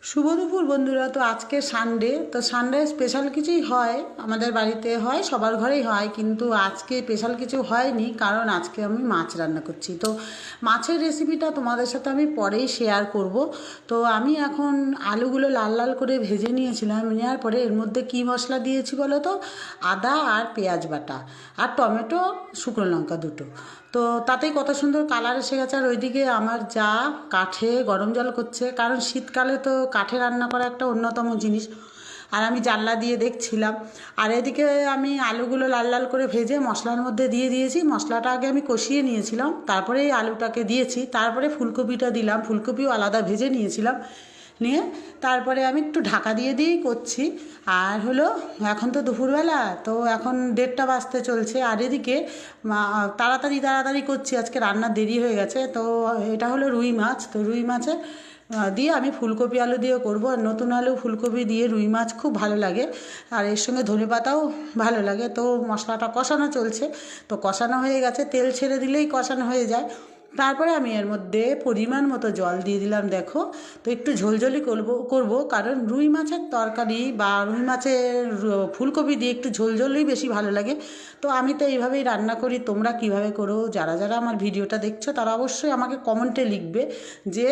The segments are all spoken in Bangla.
শুভ দুপুর বন্ধুরা। তো আজকে সানডে, তো সানডে স্পেশাল কিছুই হয়, আমাদের বাড়িতে হয়, সবার ঘরেই হয়, কিন্তু আজকে স্পেশাল কিছু হয়নি, কারণ আজকে আমি মাছ রান্না করছি। তো মাছের রেসিপিটা তোমাদের সাথে আমি পরেই শেয়ার করব। তো আমি এখন আলুগুলো লাল লাল করে ভেজে নিয়েছিলাম, নেওয়ার পরে এর মধ্যে কী মশলা দিয়েছি বলো তো? আদা আর পেঁয়াজ বাটা আর টমেটো, শুকনো লঙ্কা দুটো। তো তাতেই কত সুন্দর কালার এসে গেছে। আর ওইদিকে আমার যা কাঠে গরম জল করছে, কারণ শীতকালে তো কাঠে রান্না করা একটা অন্যতম জিনিস, আর আমি জানলা দিয়ে দেখছিলাম। আর এদিকে আমি আলুগুলো লাল লাল করে ভেজে মশলার মধ্যে দিয়ে দিয়েছি। মশলাটা আগে আমি কষিয়ে নিয়েছিলাম, তারপরে এই আলুটাকে দিয়েছি, তারপরে ফুলকপিটা দিলাম, ফুলকপিও আলাদা ভেজে নিয়েছিলাম, নিয়ে তারপরে আমি একটু ঢাকা দিয়ে দিয়েই করছি। আর হলো এখন তো দুপুরবেলা, তো এখন 1:30 বাজতে চলছে। আর এদিকে তাড়াতাড়ি তাড়াতাড়ি করছি, আজকে রান্নার দেরি হয়ে গেছে। তো এটা হলো রুই মাছ, তো রুই মাছে দিয়ে আমি ফুলকপি আলু দিয়ে করব। আর নতুন আলু ফুলকপি দিয়ে রুই মাছ খুব ভালো লাগে, আর এর সঙ্গে ধনেপাতাও ভালো লাগে। তো মশলাটা কষানো চলছে, তো কষানো হয়ে গেছে, তেল ছেড়ে দিলেই কষানো হয়ে যায়। তারপরে আমি এর মধ্যে পরিমাণ মতো জল দিয়ে দিলাম, দেখো। তো একটু ঝোলঝোলি করব, কারণ রুই মাছের তরকারি বা রুই মাছের ফুলকপি দিয়ে একটু ঝোলঝোলই বেশি ভালো লাগে। তো আমি তো এইভাবেই রান্না করি, তোমরা কিভাবে করো? যারা যারা আমার ভিডিওটা দেখছো তারা অবশ্যই আমাকে কমেন্টে লিখবে যে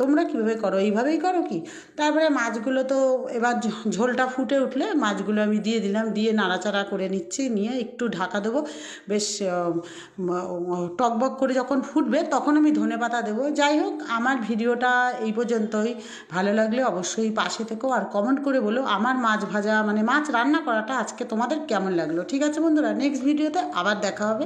তোমরা কীভাবে করো, এইভাবেই করো কি? তারপরে মাছগুলো তো এবার ঝোলটা ফুটে উঠলে মাছগুলো আমি দিয়ে দিলাম, দিয়ে নাড়াচাড়া করে নিচ্ছি, নিয়ে একটু ঢাকা দেবো। বেশ টকবক করে যখন ফুটবে তখন আমি ধনেপাতা দেবো। যাই হোক, আমার ভিডিওটা এই পর্যন্তই। ভালো লাগলে অবশ্যই পাশে থেকো, আর কমেন্ট করে বলো আমার মাছ ভাজা মানে মাছ রান্না করাটা আজকে তোমাদের কেমন লাগলো। ঠিক আছে বন্ধুরা, নেক্সট ভিডিওতে আবার দেখা হবে।